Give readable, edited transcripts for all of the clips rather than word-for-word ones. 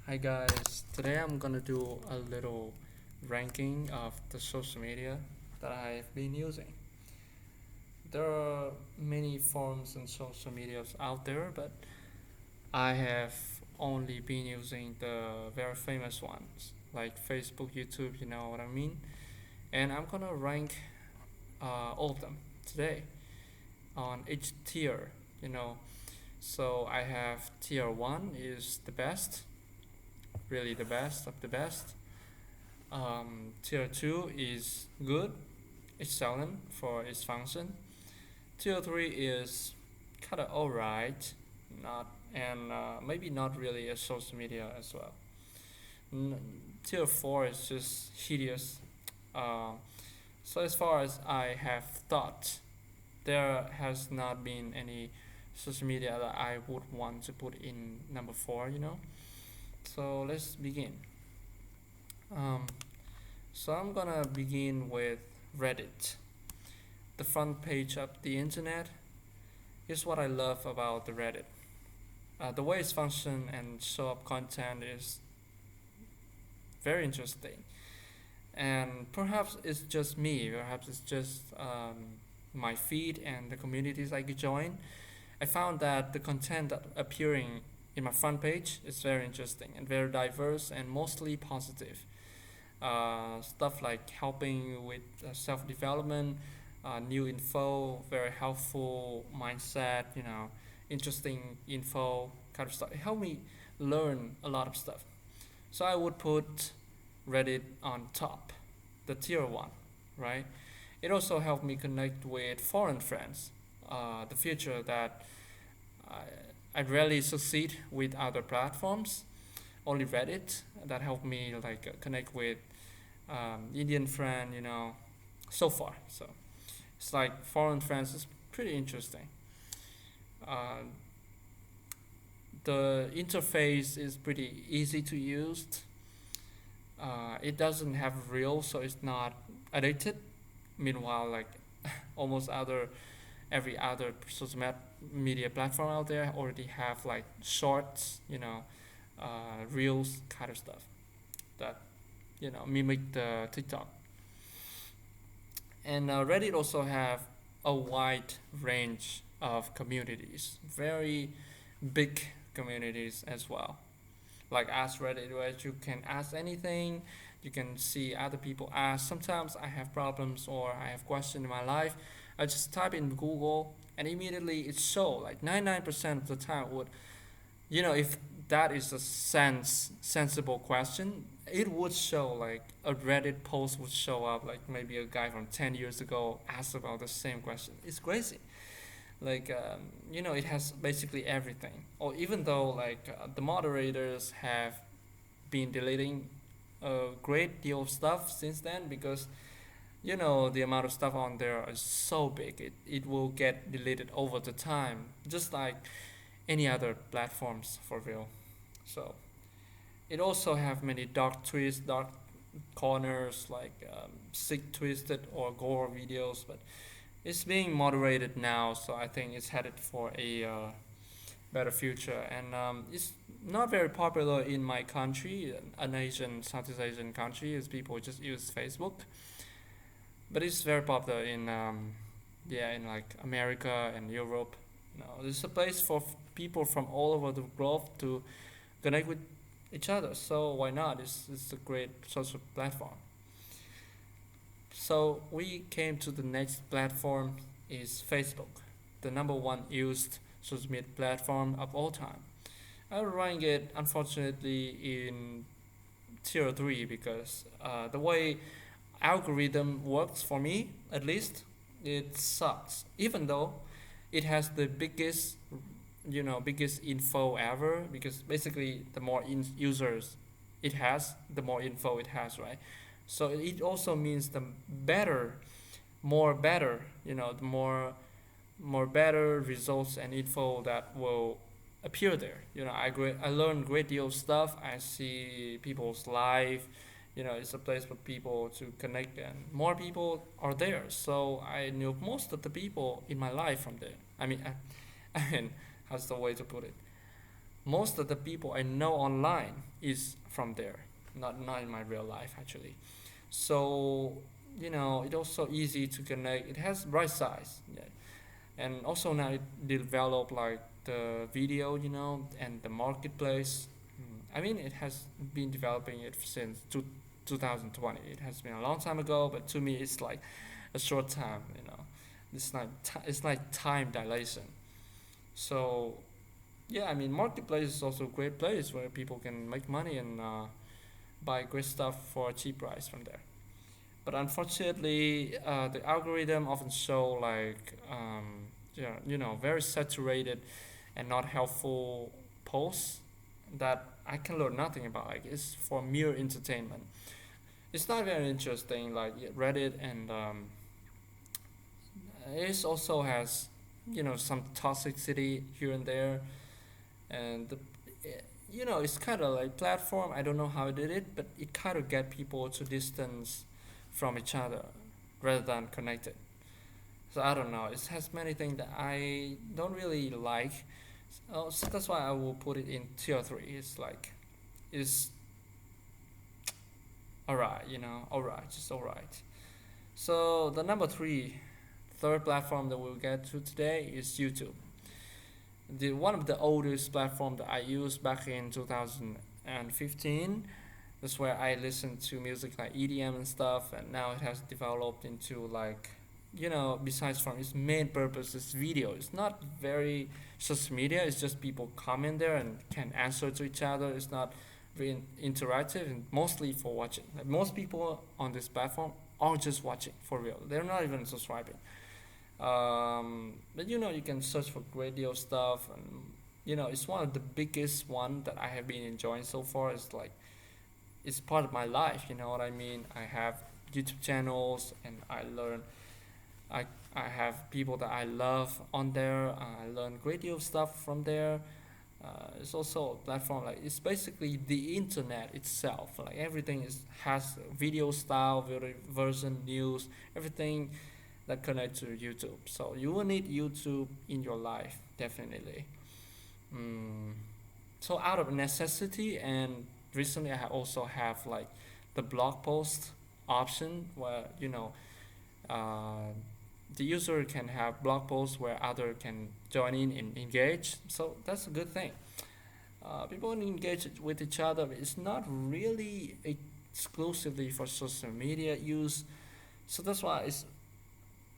Hi guys, today I'm gonna do a little ranking of the social media that I've been using. There are many forms and social medias out there, but I have only been using the very famous ones like Facebook, YouTube, you know what I mean? And I'm gonna rank all of them today on each tier, you know. So I have tier 1 is the best, really the best of the best. Tier 2 is good, excellent for its function. Tier 3 is kind of alright, not and maybe not really a social media as well. N- Tier 4 is just hideous. Uh, so as far as I have thought, there has not been any social media that I would want to put in number 4. So let's begin. Um, so I'm gonna begin with Reddit. The front page of the internet is what I love about the Reddit. The way it's function and show up content is very interesting. And perhaps it's just me, perhaps it's just my feed and the communities I could join. I found that the content that appearing in my front page is very interesting and very diverse and mostly positive. Stuff like helping with self development, new info, very helpful mindset, interesting info kind of stuff. It helped me learn a lot of stuff. So I would put Reddit on top, the tier 1, right? It also helped me connect with foreign friends. The feature that I, I rarely succeed with other platforms, only Reddit that helped me like connect with Indian friend, so far. So it's like foreign friends is pretty interesting. Uh, the interface is pretty easy to use. It doesn't have reels, so it's not addicted. Meanwhile, like almost every other social media platform out there already have like shorts, reels kind of stuff that mimic the TikTok. And Reddit also have a wide range of communities, very big communities as well. Like Ask Reddit, where you can ask anything, you can see other people ask. Sometimes I have problems or I have questions in my life. I just type in Google and immediately it show like 99% of the time would, if that is a sensible question, it would show like a Reddit post would show up like maybe a guy from 10 years ago asked about the same question. It's crazy. Like it has basically everything. Or even though like the moderators have been deleting a great deal of stuff since then because the amount of stuff on there is so big, it will get deleted over the time, just like any other platforms for real. So it also have many dark twists, dark corners, like sick twisted or gore videos, but it's being moderated now, so I think it's headed for a better future. And it's not very popular in my country, an Asian, Southeast Asian country, as people just use Facebook. But it's very popular in in like America and Europe. No, it's a place for people from all over the globe to connect with each other. So why not? It's a great social platform. So we came to the next platform is Facebook, the number one used social media platform of all time. I rank it unfortunately in tier 3 because the way algorithm works for me at least, it sucks, even though it has the biggest info ever, because basically the more users it has, the more info it has, right? So it also means the better more better the more better results and info that will appear there. I learn great deal of stuff. I see people's life. It's a place for people to connect, and more people are there, so I knew most of the people in my life from there. I mean, how's the way to put it? most of the people I know online is from there, not in my real life actually. So it's also easy to connect. It has right size, yeah. And also now it develop like the video, and the marketplace. I mean, it has been developing it since 2020. It has been a long time ago, but to me, it's like a short time. It's like time dilation. So yeah, I mean, marketplace is also a great place where people can make money and buy great stuff for a cheap price from there. But unfortunately, the algorithm often show like yeah, very saturated and not helpful posts that I can learn nothing about. Like it's for mere entertainment. It's not very interesting. Like Reddit, and it also has some toxicity here and there, and it's kind of like platform. I don't know how it did it, but it kind of get people to distance from each other rather than connected. So I don't know. It has many things that I don't really like. So that's why I will put it in tier three. It's like, it's alright, alright, just alright. So the number three, third platform that we'll get to today is YouTube. The one of the oldest platform that I used back in 2015. That's where I listened to music like EDM and stuff, and now it has developed into like, besides from its main purpose is video. It's not very social media. It's just people comment there and can answer to each other. It's not very interactive and mostly for watching. Like most people on this platform are just watching for real. They're not even subscribing. But you can search for great deal of stuff, and it's one of the biggest one that I have been enjoying so far. It's like it's part of my life. You know what I mean? I have YouTube channels, and I have people that I love on there. I learn great deal of stuff from there. It's also a platform like it's basically the internet itself. Like everything has video style, video version, news, everything that connect to YouTube. So you will need YouTube in your life definitely. Mm. So out of necessity, and recently I also have like the blog post option where uh, the user can have blog posts where other can join in and engage. So that's a good thing. People can engage with each other. It's not really exclusively for social media use. So that's why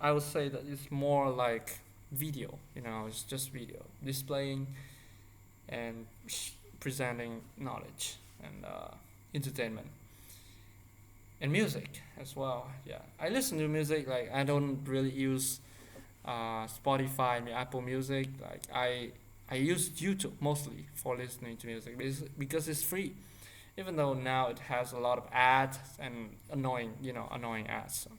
I would say that it's more like video. It's just video displaying and presenting knowledge and entertainment and music as well. Yeah, I listen to music. Like I don't really use Spotify and Apple Music. Like I use YouTube mostly for listening to music because it's free. Even though now it has a lot of ads and annoying ads. So.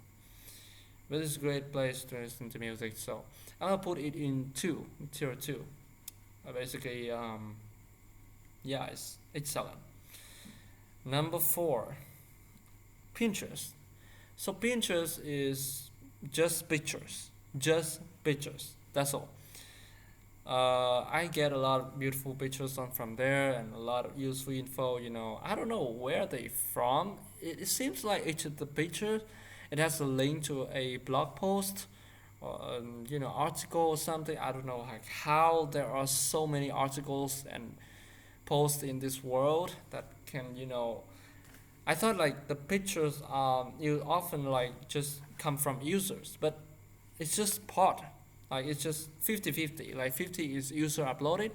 But it's a great place to listen to music. So I'm gonna put it in tier two. Basically, yeah, it's excellent. Number four, Pinterest. So Pinterest is just pictures. That's all. I get a lot of beautiful pictures from there and a lot of useful info. I don't know where they from. It seems like each of the pictures, it has a link to a blog post or article or something. I don't know like how there are so many articles and posts in this world that can I thought like the pictures you often like just come from users, but it's just part. Like it's just 50-50. Like 50 is user uploaded,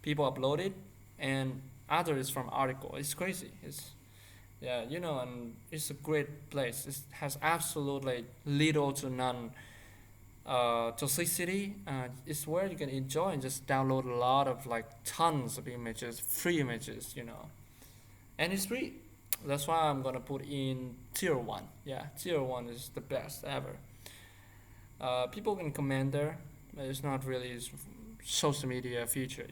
people uploaded, and other is from article. It's crazy. It's yeah, and it's a great place. It has absolutely little to none toxicity. It's where you can enjoy and just download a lot of like tons of images, free images, and it's free. That's why I'm gonna put in tier one. Yeah, tier one is the best ever. People can comment there, but it's not really social media feature.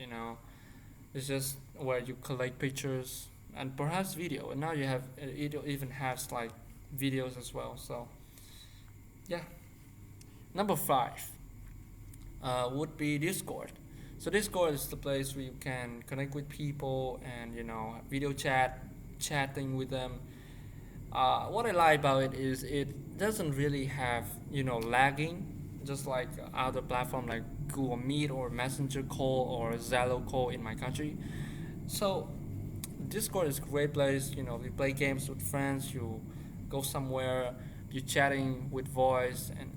It's just where you collect pictures and perhaps video. And now it even has like videos as well. So yeah. Number five would be Discord. So Discord is the place where you can connect with people and video chatting with them. What I like about it is it doesn't really have lagging, just like other platform like Google Meet or Messenger call or Zello call in my country. So Discord is a great place. You play games with friends, you go somewhere, you chatting with voice, and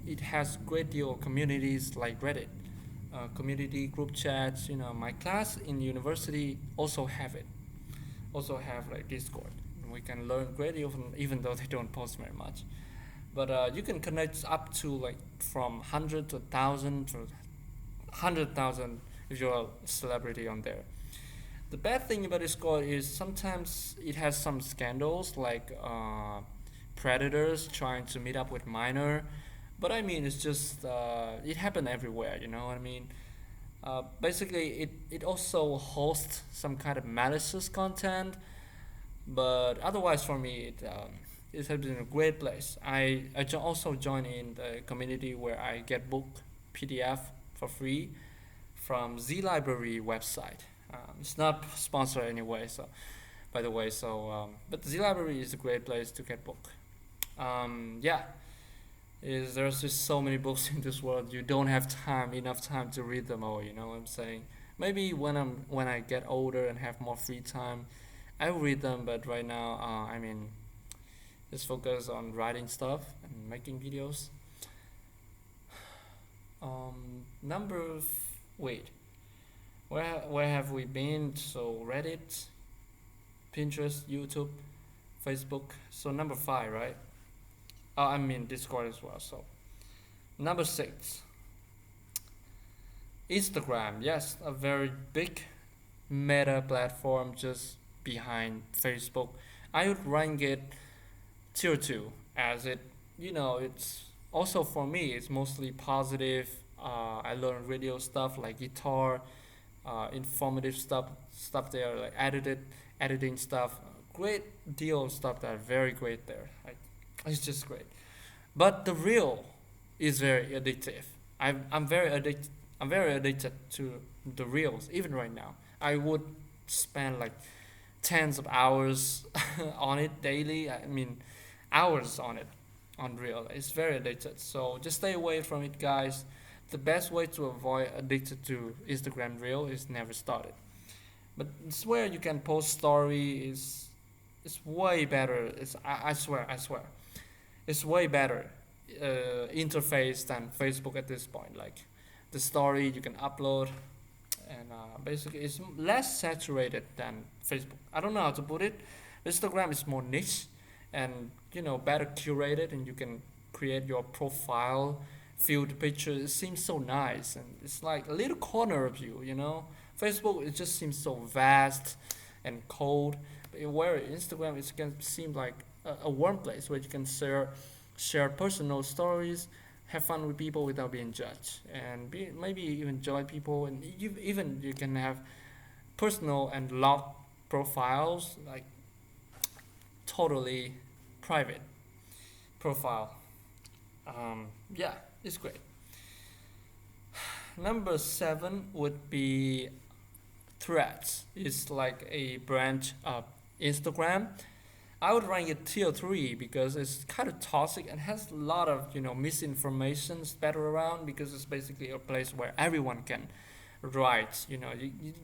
it has great deal of communities like Reddit, community group chats. My class in university also have it, also have like Discord. We can learn great deal from, even though they don't post very much. But you can connect up to like from 100 to 1,000 to 100,000 if you're a celebrity on there. The bad thing about Discord is sometimes it has some scandals like predators trying to meet up with minor. But I mean, it's just it happened everywhere. You know what I mean? Basically, it also hosts some kind of malicious content. But otherwise, for me, it has been a great place. Also join in the community where I get book PDF for free from Z Library website. It's not sponsored anyway, so by the way. But Z Library is a great place to get book. Yeah, is there's just so many books in this world. You don't have enough time to read them all. You know what I'm saying? Maybe when I get older and have more free time, I will read them. But right now, I mean, just focus on writing stuff and making videos. Number wait, where have we been? So Reddit, Pinterest, YouTube, Facebook. So number five, right? I mean Discord as well. So number six, Instagram. Yes, a very big meta platform just behind Facebook. I would rank it tier two as it's also for me. It's mostly positive. I learn radio stuff like guitar, informative stuff there like editing stuff. Great deal of stuff that are very great there. It's just great. But the real is very addictive. I'm very addicted. I'm very addicted to the reels. Even right now, I would spend like tens of hours on it daily. I mean, hours on it on reel. It's very addicted. So just stay away from it, guys. The best way to avoid addicted to Instagram reel is never start it. But it's where you can post story is it's way better. I swear it's way better interface than Facebook at this point. Like the story you can upload, and basically it's less saturated than Facebook. I don't know how to put it. Instagram is more niche, and better curated, and you can create your profile, fill the picture. It seems so nice, and it's like a little corner of you. Facebook it just seems so vast and cold. Where Instagram it can seem like a warm place where you can share personal stories, have fun with people without being judged, and maybe even join people, and you can have personal and locked profiles, like totally private profile. Yeah, it's great. Number seven would be Threads. It's like a branch of Instagram. I would rank it tier three because it's kind of toxic and has a lot of misinformation spread around, because it's basically a place where everyone can write.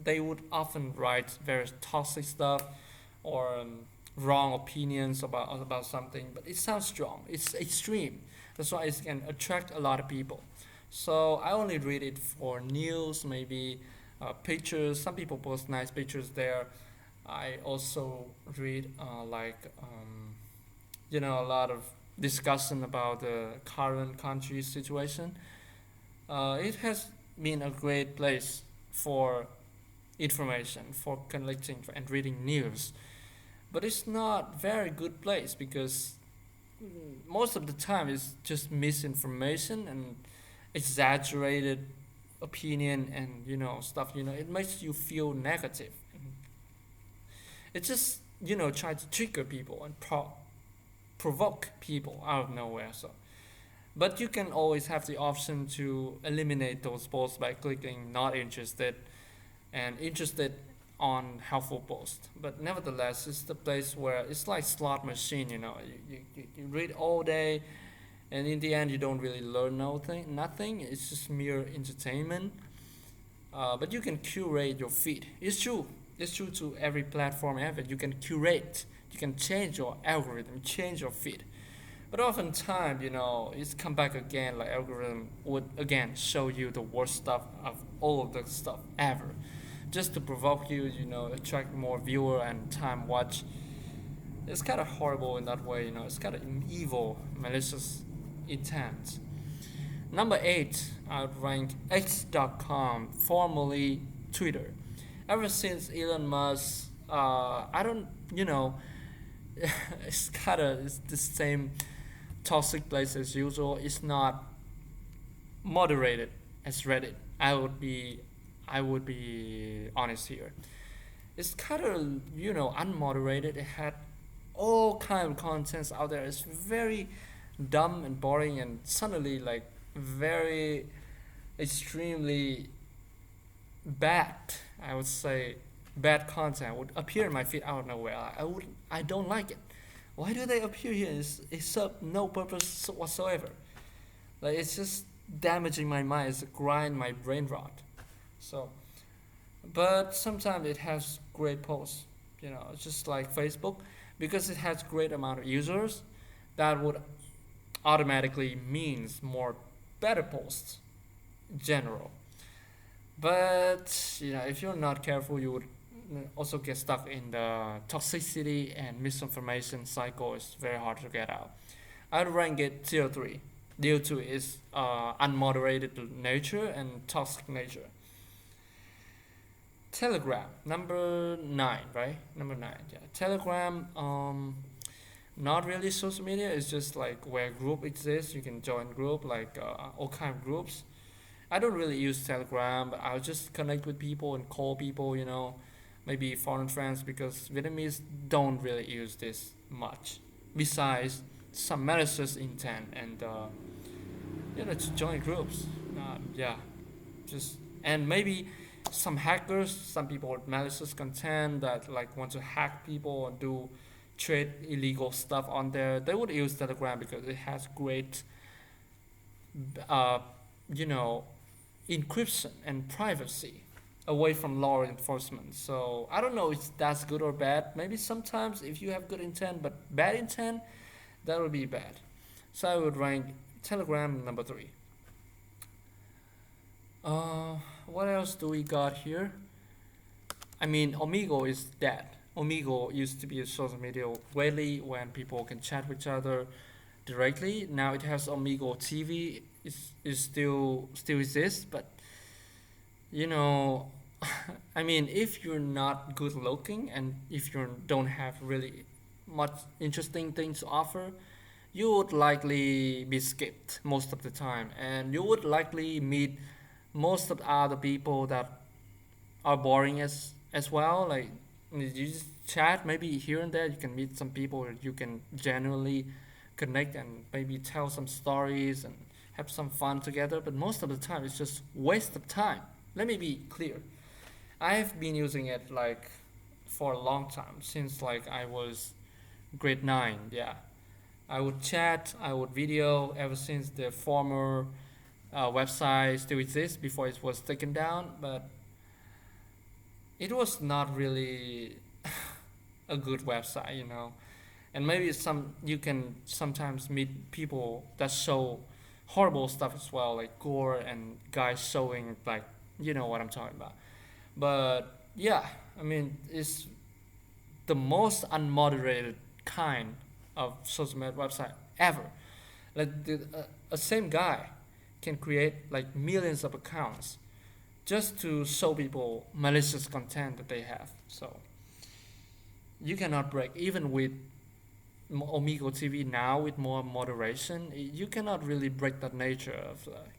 They would often write very toxic stuff or wrong opinions about something, but it sounds strong. It's extreme. That's why it can attract a lot of people. So I only read it for news, maybe pictures. Some people post nice pictures there. I also read a lot of discussion about the current country situation. It has been a great place for information, for collecting and reading news, but it's not very good place because most of the time it's just misinformation and exaggerated opinion and stuff. It makes you feel negative. It just try to trigger people and provoke people out of nowhere. So But you can always have the option to eliminate those posts by clicking not interested and interested on helpful posts. But nevertheless, it's the place where it's like slot machine. You read all day, and in the end, you don't really learn nothing. It's just mere entertainment. But you can curate your feed. It's true. It's true to every platform ever. You can curate. You can change your algorithm, change your feed. But oftentimes, it's come back again. Like algorithm would again show you the worst stuff of all of the stuff ever, just to provoke you. Attract more viewer and time watch. It's kind of horrible in that way. It's kind of evil, malicious intent. Number 8, I would rank X.com, formerly Twitter. Ever since Elon Musk, I don't, it's the same toxic place as usual. It's not moderated as Reddit. I would be honest here. It's kind of unmoderated. It had all kind of contents out there. It's very dumb and boring, and suddenly like very extremely bad. I would say bad content would appear in my feed out of nowhere. I don't like it. Why do they appear here? It's serve no purpose whatsoever. Like it's just damaging my mind. It's grind my brain rot. So, but sometimes it has great posts. It's just like Facebook, because it has great amount of users. That would automatically means more better posts in general. But if you're not careful, you would also get stuck in the toxicity and misinformation cycle. It's very hard to get out. I'd rank it tier 3 due to its unmoderated nature and toxic nature. Telegram, number 9, right? Number 9, yeah. Telegram, not really social media. It's just like where group exists. You can join group, like all kind of groups. I don't really use Telegram, but I'll just connect with people and call people, maybe foreign friends, because Vietnamese don't really use this much. Besides some malicious intent and to join groups. Yeah, just and maybe some hackers, some people with malicious content that like want to hack people and do trade illegal stuff on there. They would use Telegram because it has great, uh, you know, encryption and privacy away from law enforcement. So I don't know if that's good or bad. Maybe sometimes if you have good intent but bad intent, that would be bad. So I would rank Telegram number 3. What else do we got here? I mean, Omegle is dead. Omegle used to be a social media webly when people can chat with each other directly. Now it has Omegle TV. Is still exists, but you know, I mean, if you're not good looking and if you don't have really much interesting things to offer, you would likely be skipped most of the time, and you would likely meet most of the other people that are boring as well. Like you just chat, maybe here and there you can meet some people that you can genuinely connect and maybe tell some stories and have some fun together. But most of the time it's just waste of time. Let me be clear. I've been using it like for a long time, since like I was grade 9. Yeah, I would chat, I would video ever since the former website still exists before it was taken down. But it was not really a good website. And maybe you can sometimes meet people that show horrible stuff as well, like gore and guys showing, like, you know what I'm talking about. But yeah, I mean, it's the most unmoderated kind of social media website ever. Like a same guy can create like millions of accounts just to show people malicious content that they have. So you cannot break, even with Omegle TV now with more moderation. You cannot really break that nature of like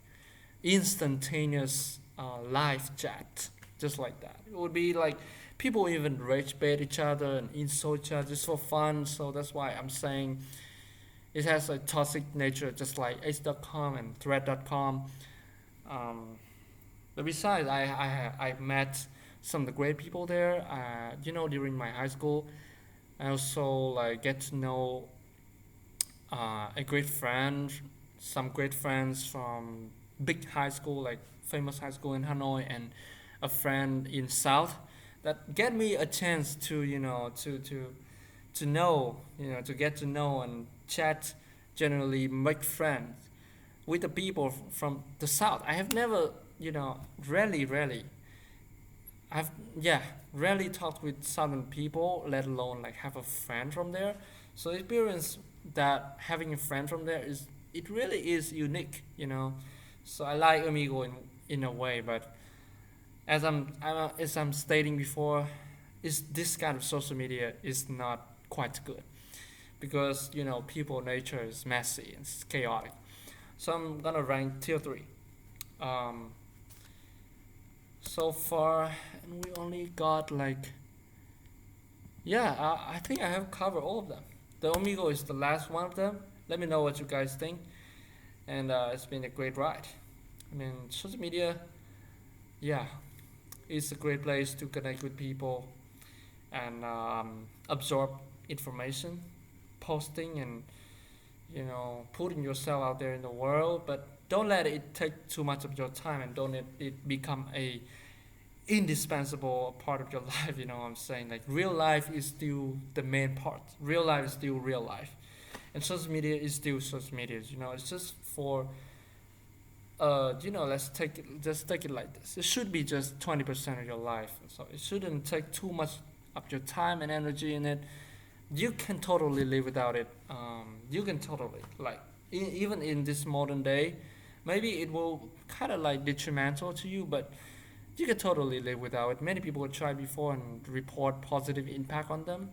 instantaneous live chat just like that. It would be like people even rage bait each other and insult each other just for fun. So that's why I'm saying It has a toxic nature, just like Ace.com and Thread.com. Um, but besides, I met some of the great people there. During my high school, I also like get to know a great friend, some great friends from big high school, like famous high school in Hanoi, and a friend in South that get me a chance to know, to get to know and chat, generally make friends with the people from the South. I have never, rarely, I've yeah, rarely talked with Southern people, let alone like have a friend from there. So experience that having a friend from there is it really is unique. So I like Amigo in a way, but as I'm stating before, is this kind of social media is not quite good because people nature is messy and it's chaotic. So I'm gonna rank tier three. Um, so far, and we only got like yeah. I think I have covered all of them. The Omigo is the last one of them. Let me know what you guys think, and it's been a great ride. I mean, social media, yeah, it's a great place to connect with people and absorb information, posting and putting yourself out there in the world. But don't let it take too much of your time, and don't let it become a indispensable part of your life. You know what I'm saying? Like real life is still the main part. Real life is still real life, and social media is still social media. It's just for let's take it like this. It should be just 20% of your life, so it shouldn't take too much of your time and energy in it. You can totally live without it. You can totally like even in this modern day, maybe it will kind of like detrimental to you, but you can totally live without it. Many people try before and report positive impact on them.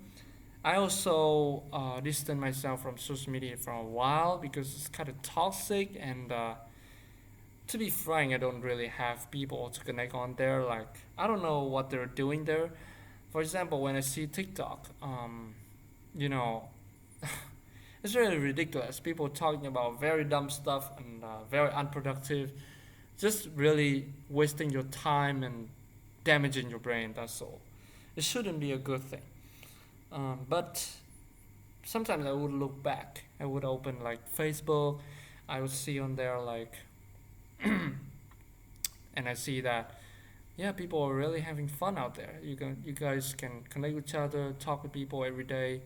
I also distanced myself from social media for a while because it's kind of toxic and to be frank, I don't really have people to connect on there. Like, I don't know what they're doing there. For example, when I see TikTok, you know, it's really ridiculous. People talking about very dumb stuff and very unproductive, just really wasting your time and damaging your brain. That's all. It shouldn't be a good thing. But sometimes I would look back. I would open like Facebook. I would see on there like and I see that yeah, people are really having fun out there. You guys can connect with each other, talk with people every day.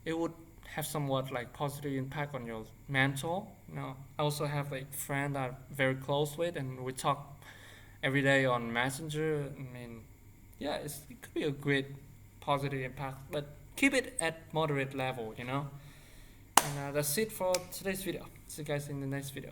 It would have somewhat like positive impact on your mental. I also have a friend that I'm very close with, and we talk every day on Messenger. I mean, yeah, it could be a great positive impact, but keep it at moderate level. And that's it for today's video. See you guys in the next video.